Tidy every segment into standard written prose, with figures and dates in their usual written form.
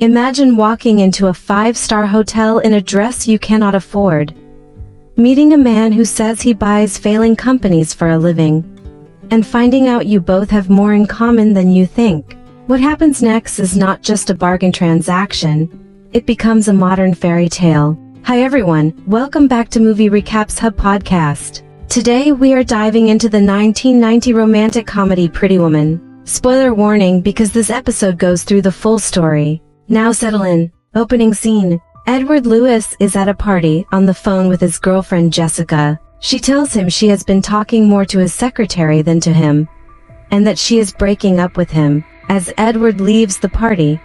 Imagine walking into a 5-star hotel in a dress you cannot afford. Meeting a man who says he buys failing companies for a living. And finding out you both have more in common than you think. What happens next is not just a bargain transaction. It becomes a modern fairy tale. Hi everyone, welcome back to Movie Recaps Hub Podcast. Today we are diving into the 1990 romantic comedy Pretty Woman. Spoiler warning because this episode goes through the full story. Now settle in. Opening scene. Edward Lewis is at a party on the phone with his girlfriend Jessica. She tells him she has been talking more to his secretary than to him, and that she is breaking up with him. As Edward leaves the party,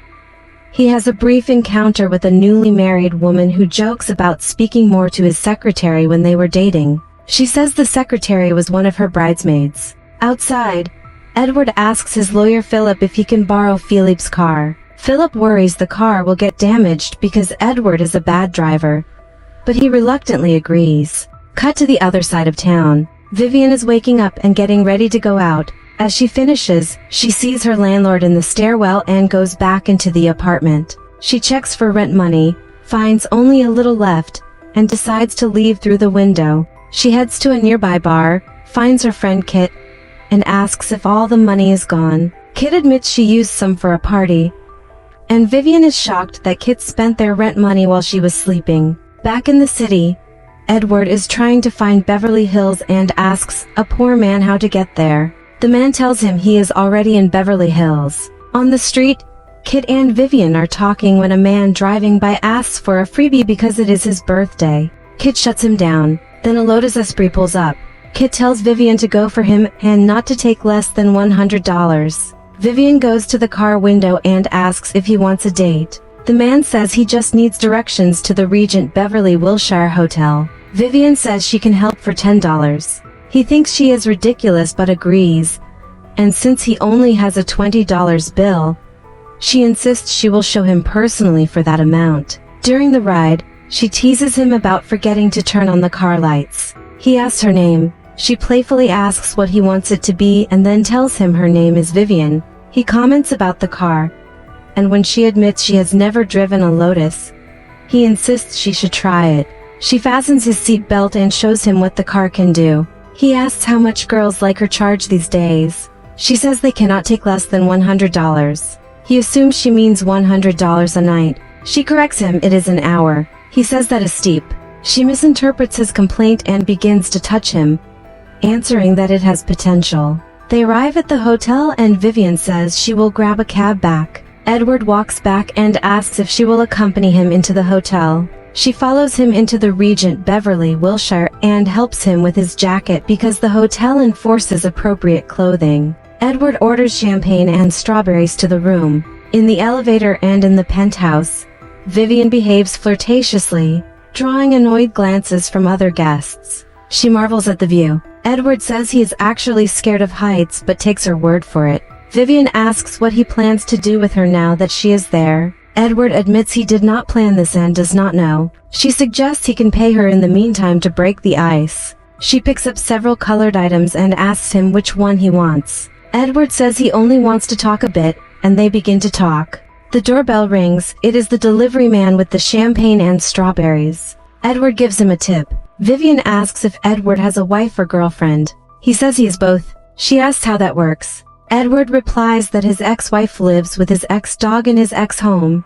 he has a brief encounter with a newly married woman who jokes about speaking more to his secretary when they were dating. She says the secretary was one of her bridesmaids. Outside, Edward asks his lawyer Philip if he can borrow Philippe's car. Philip worries the car will get damaged because Edward is a bad driver, but he reluctantly agrees. Cut to the other side of town. Vivian is waking up and getting ready to go out. As she finishes, she sees her landlord in the stairwell and goes back into the apartment. She checks for rent money, finds only a little left, and decides to leave through the window. She heads to a nearby bar, finds her friend Kit, and asks if all the money is gone. Kit admits she used some for a party, and Vivian is shocked that Kit spent their rent money while she was sleeping. Back in the city, Edward is trying to find Beverly Hills and asks a poor man how to get there. The man tells him he is already in Beverly Hills. On the street, Kit and Vivian are talking when a man driving by asks for a freebie because it is his birthday. Kit shuts him down. Then a Lotus Esprit pulls up. Kit tells Vivian to go for him and not to take less than $100. Vivian goes to the car window and asks if he wants a date. The man says he just needs directions to the Regent Beverly Wilshire Hotel. Vivian says she can help for $10. He thinks she is ridiculous but agrees, and since he only has a $20 bill, she insists she will show him personally for that amount. During the ride, she teases him about forgetting to turn on the car lights. He asks her name. She playfully asks what he wants it to be and then tells him her name is Vivian. He comments about the car, and when she admits she has never driven a Lotus, he insists she should try it. She fastens his seat belt and shows him what the car can do. He asks how much girls like her charge these days. She says they cannot take less than $100. He assumes she means $100 a night. She corrects him it is an hour. He says that is steep. She misinterprets his complaint and begins to touch him, answering that it has potential. They arrive at the hotel and Vivian says she will grab a cab back. Edward walks back and asks if she will accompany him into the hotel. She follows him into the Regent Beverly Wilshire and helps him with his jacket because the hotel enforces appropriate clothing. Edward orders champagne and strawberries to the room. In the elevator and in the penthouse, Vivian behaves flirtatiously, drawing annoyed glances from other guests. She marvels at the view. Edward says he is actually scared of heights but takes her word for it. Vivian asks what he plans to do with her now that she is there. Edward admits he did not plan this and does not know. She suggests he can pay her in the meantime to break the ice. She picks up several colored items and asks him which one he wants. Edward says he only wants to talk a bit, and they begin to talk. The doorbell rings. It is the delivery man with the champagne and strawberries. Edward gives him a tip. Vivian asks if Edward has a wife or girlfriend. He says he is both. She asks how that works. Edward replies that his ex-wife lives with his ex-dog in his ex-home,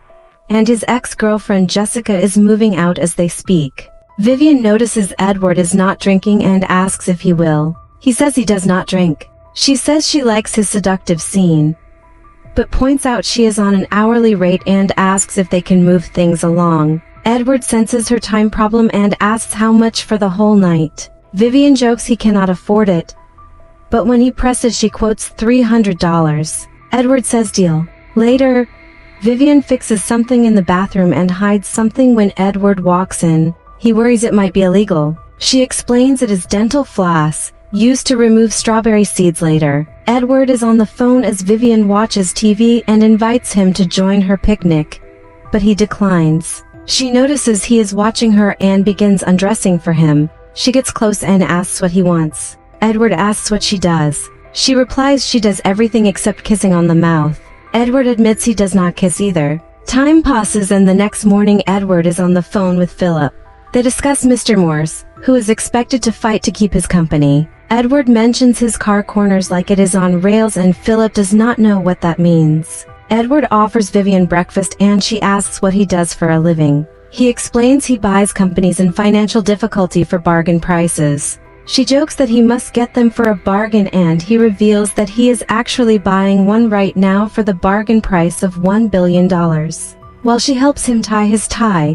and his ex-girlfriend Jessica is moving out as they speak. Vivian notices Edward is not drinking and asks if he will. He says he does not drink. She says she likes his seductive scene, but points out she is on an hourly rate and asks if they can move things along. Edward senses her time problem and asks how much for the whole night. Vivian jokes he cannot afford it, but when he presses she quotes $300. Edward says deal. Later, Vivian fixes something in the bathroom and hides something when Edward walks in. He worries it might be illegal. She explains it is dental floss, used to remove strawberry seeds later. Edward is on the phone as Vivian watches TV and invites him to join her picnic, but he declines. She notices he is watching her and begins undressing for him. She gets close and asks what he wants. Edward asks what she does. She replies she does everything except kissing on the mouth. Edward admits he does not kiss either. Time passes and the next morning Edward is on the phone with Philip. They discuss Mr. Morse, who is expected to fight to keep his company. Edward mentions his car corners like it is on rails and Philip does not know what that means. Edward offers Vivian breakfast and she asks what he does for a living. He explains he buys companies in financial difficulty for bargain prices. She jokes that he must get them for a bargain and he reveals that he is actually buying one right now for the bargain price of $1 billion. While she helps him tie his tie,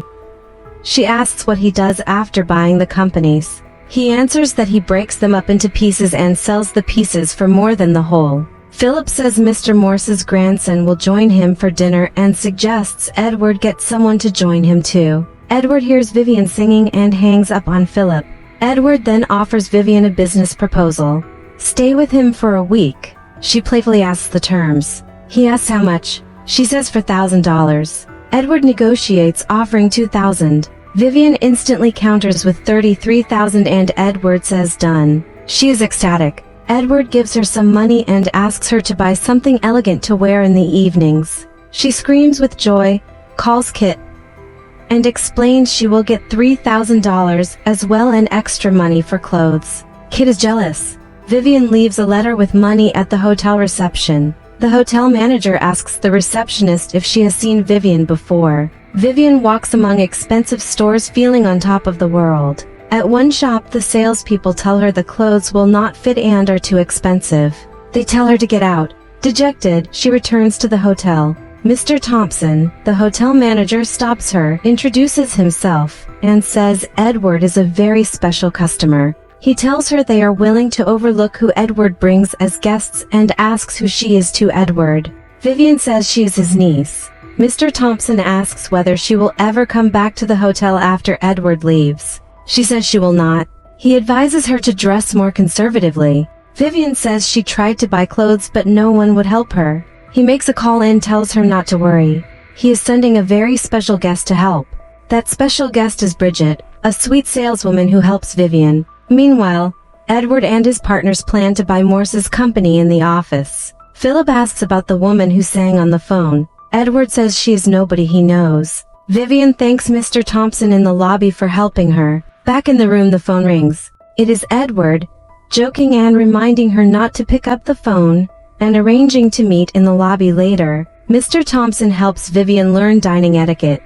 she asks what he does after buying the companies. He answers that he breaks them up into pieces and sells the pieces for more than the whole. Philip says Mr. Morse's grandson will join him for dinner and suggests Edward get someone to join him too. Edward hears Vivian singing and hangs up on Philip. Edward then offers Vivian a business proposal. Stay with him for a week. She playfully asks the terms. He asks how much. She says for $1,000. Edward negotiates, offering $2,000. Vivian instantly counters with $33,000 and Edward says done. She is ecstatic. Edward gives her some money and asks her to buy something elegant to wear in the evenings. She screams with joy, calls Kit, and explains she will get $3,000 as well and extra money for clothes. Kit is jealous. Vivian leaves a letter with money at the hotel reception. The hotel manager asks the receptionist if she has seen Vivian before. Vivian walks among expensive stores feeling on top of the world. At one shop, the salespeople tell her the clothes will not fit and are too expensive. They tell her to get out. Dejected, she returns to the hotel. Mr. Thompson, the hotel manager, stops her, introduces himself, and says Edward is a very special customer. He tells her they are willing to overlook who Edward brings as guests and asks who she is to Edward. Vivian says she is his niece. Mr. Thompson asks whether she will ever come back to the hotel after Edward leaves. She says she will not. He advises her to dress more conservatively. Vivian says she tried to buy clothes but no one would help her. He makes a call and tells her not to worry. He is sending a very special guest to help. That special guest is Bridget, a sweet saleswoman who helps Vivian. Meanwhile, Edward and his partners plan to buy Morse's company in the office. Philip asks about the woman who sang on the phone. Edward says she is nobody he knows. Vivian thanks Mr. Thompson in the lobby for helping her. Back in the room, the phone rings. It is Edward, joking and reminding her not to pick up the phone, and arranging to meet in the lobby later. Mr. Thompson helps Vivian learn dining etiquette,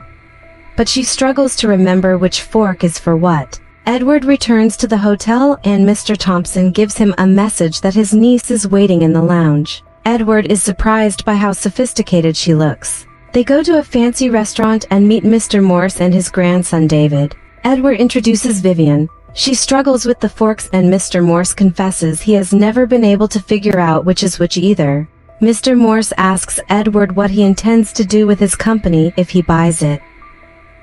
but she struggles to remember which fork is for what. Edward returns to the hotel and Mr. Thompson gives him a message that his niece is waiting in the lounge. Edward is surprised by how sophisticated she looks. They go to a fancy restaurant and meet Mr. Morse and his grandson David. Edward introduces Vivian. She struggles with the forks and Mr. Morse confesses he has never been able to figure out which is which either. Mr. Morse asks Edward what he intends to do with his company if he buys it.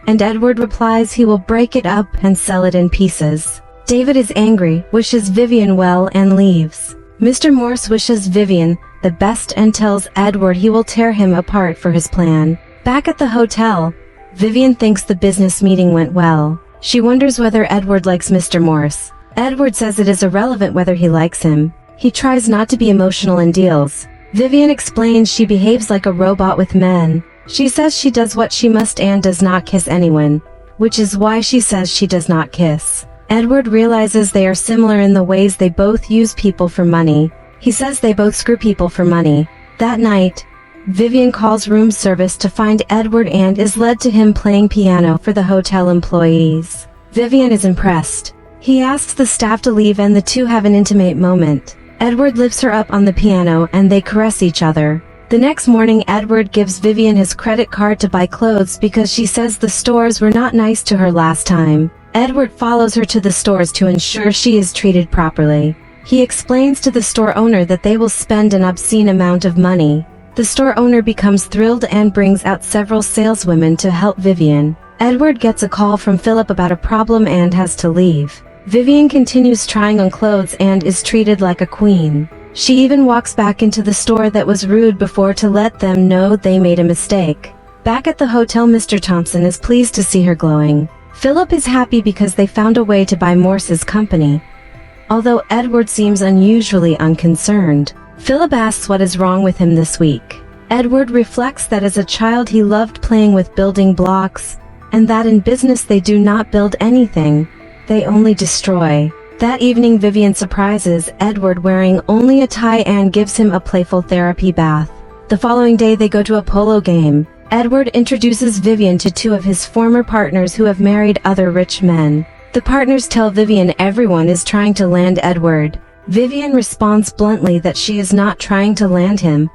And Edward replies he will break it up and sell it in pieces. David is angry, wishes Vivian well and leaves. Mr. Morse wishes Vivian the best and tells Edward he will tear him apart for his plan. Back at the hotel, Vivian thinks the business meeting went well. She wonders whether Edward likes Mr. Morse. Edward says it is irrelevant whether he likes him. He tries not to be emotional in deals. Vivian explains she behaves like a robot with men. She says she does what she must and does not kiss anyone, which is why she says she does not kiss. Edward realizes they are similar in the ways they both use people for money. He says they both screw people for money. That night, Vivian calls room service to find Edward and is led to him playing piano for the hotel employees. Vivian is impressed. He asks the staff to leave and the two have an intimate moment. Edward lifts her up on the piano and they caress each other. The next morning, Edward gives Vivian his credit card to buy clothes because she says the stores were not nice to her last time. Edward follows her to the stores to ensure she is treated properly. He explains to the store owner that they will spend an obscene amount of money. The store owner becomes thrilled and brings out several saleswomen to help Vivian. Edward gets a call from Philip about a problem and has to leave. Vivian continues trying on clothes and is treated like a queen. She even walks back into the store that was rude before to let them know they made a mistake. Back at the hotel, Mr. Thompson is pleased to see her glowing. Philip is happy because they found a way to buy Morse's company. Although Edward seems unusually unconcerned. Philip asks what is wrong with him this week. Edward reflects that as a child he loved playing with building blocks, and that in business they do not build anything, they only destroy. That evening Vivian surprises Edward wearing only a tie and gives him a playful therapy bath. The following day they go to a polo game. Edward introduces Vivian to two of his former partners who have married other rich men. The partners tell Vivian everyone is trying to land Edward. Vivian responds bluntly that she is not trying to land him.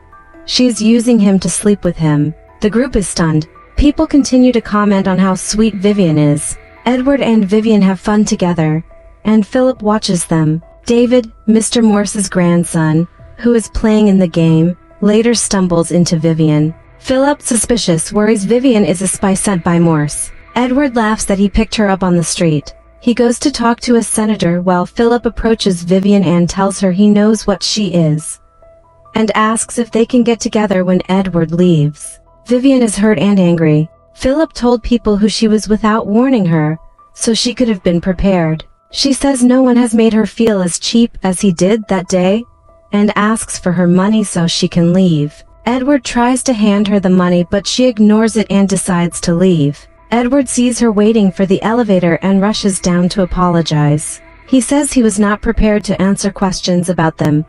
She is using him to sleep with him. The group is stunned. People continue to comment on how sweet Vivian is. Edward and Vivian have fun together, and Philip watches them. David, Mr. Morse's grandson, who is playing in the game, later stumbles into Vivian. Philip, suspicious, worries Vivian is a spy sent by Morse. Edward laughs that he picked her up on the street. He goes to talk to a senator while Philip approaches Vivian and tells her he knows what she is, and asks if they can get together when Edward leaves. Vivian is hurt and angry. Philip told people who she was without warning her, so she could have been prepared. She says no one has made her feel as cheap as he did that day, and asks for her money so she can leave. Edward tries to hand her the money but she ignores it and decides to leave. Edward sees her waiting for the elevator and rushes down to apologize. He says he was not prepared to answer questions about them,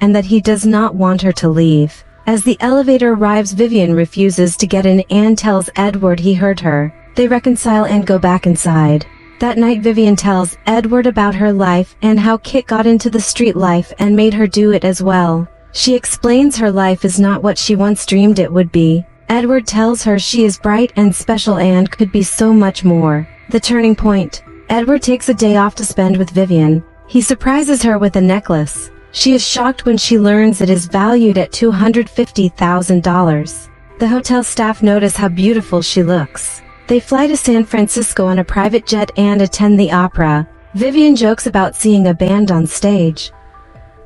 and that he does not want her to leave. As the elevator arrives, Vivian refuses to get in and tells Edward he hurt her. They reconcile and go back inside. That night Vivian tells Edward about her life and how Kit got into the street life and made her do it as well. She explains her life is not what she once dreamed it would be. Edward tells her she is bright and special and could be so much more. The turning point. Edward takes a day off to spend with Vivian. He surprises her with a necklace. She is shocked when she learns it is valued at $250,000. The hotel staff notice how beautiful she looks. They fly to San Francisco on a private jet and attend the opera. Vivian jokes about seeing a band on stage,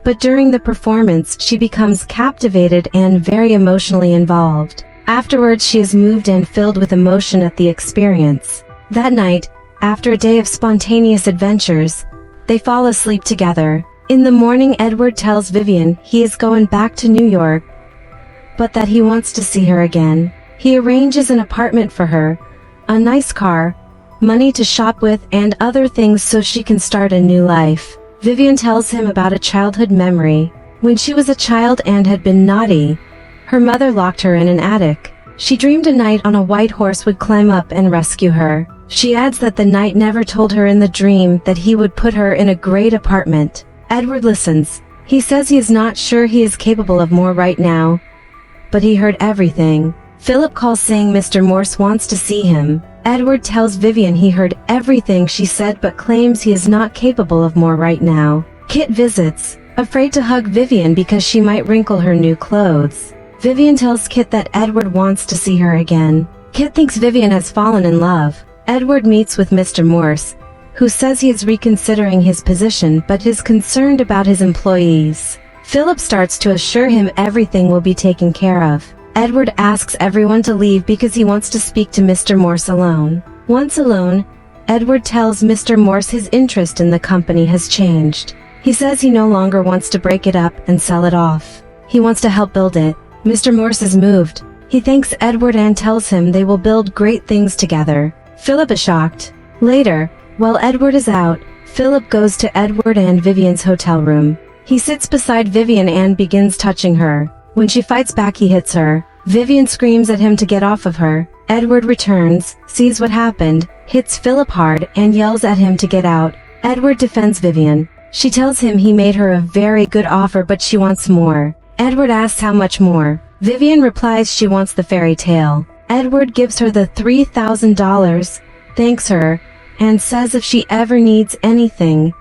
but during the performance she becomes captivated and very emotionally involved. Afterwards she is moved and filled with emotion at the experience. That night, after a day of spontaneous adventures, they fall asleep together. In the morning Edward tells Vivian he is going back to New York, but that he wants to see her again. He arranges an apartment for her, a nice car, money to shop with and other things so she can start a new life. Vivian tells him about a childhood memory. When she was a child and had been naughty, her mother locked her in an attic. She dreamed a knight on a white horse would climb up and rescue her. She adds that the knight never told her in the dream that he would put her in a great apartment. Edward listens. He says he is not sure he is capable of more right now, but he heard everything. Philip calls saying Mr. Morse wants to see him. Edward tells Vivian he heard everything she said but claims he is not capable of more right now. Kit visits, afraid to hug Vivian because she might wrinkle her new clothes. Vivian tells Kit that Edward wants to see her again. Kit thinks Vivian has fallen in love. Edward meets with Mr. Morse, who says he is reconsidering his position but is concerned about his employees. Philip starts to assure him everything will be taken care of. Edward asks everyone to leave because he wants to speak to Mr. Morse alone. Once alone, Edward tells Mr. Morse his interest in the company has changed. He says he no longer wants to break it up and sell it off. He wants to help build it. Mr. Morse is moved. He thanks Edward and tells him they will build great things together. Philip is shocked. Later, while Edward is out, Philip goes to Edward and Vivian's hotel room. He sits beside Vivian and begins touching her. When she fights back he hits her. Vivian screams at him to get off of her. Edward returns, sees what happened, hits Philip hard and yells at him to get out. Edward defends Vivian. She tells him he made her a very good offer but she wants more. Edward asks how much more. Vivian replies she wants the fairy tale. Edward gives her the $3,000, thanks her, and says if she ever needs anything,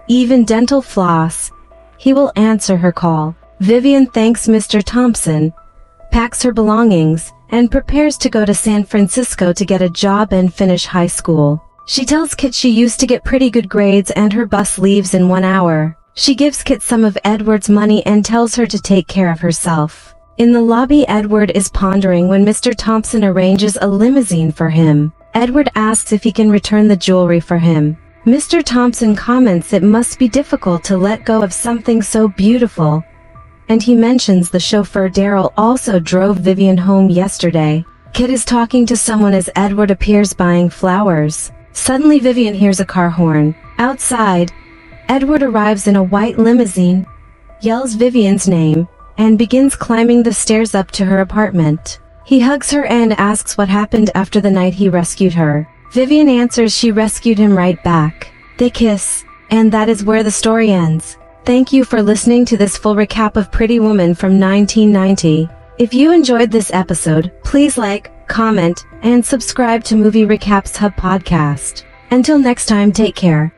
even dental floss, he will answer her call. Vivian thanks Mr. Thompson, packs her belongings, and prepares to go to San Francisco to get a job and finish high school. She tells Kit she used to get pretty good grades and her bus leaves in 1 hour. She gives Kit some of Edward's money and tells her to take care of herself. In the lobby Edward is pondering when Mr. Thompson arranges a limousine for him. Edward asks if he can return the jewelry for him. Mr. Thompson comments it must be difficult to let go of something so beautiful, and he mentions the chauffeur Daryl also drove Vivian home yesterday. Kit is talking to someone as Edward appears buying flowers. Suddenly Vivian hears a car horn. Outside, Edward arrives in a white limousine, yells Vivian's name, and begins climbing the stairs up to her apartment. He hugs her and asks what happened after the night he rescued her. Vivian answers she rescued him right back. They kiss, and that is where the story ends. Thank you for listening to this full recap of Pretty Woman from 1990. If you enjoyed this episode, please like, comment, and subscribe to Movie Recaps Hub podcast. Until next time, take care.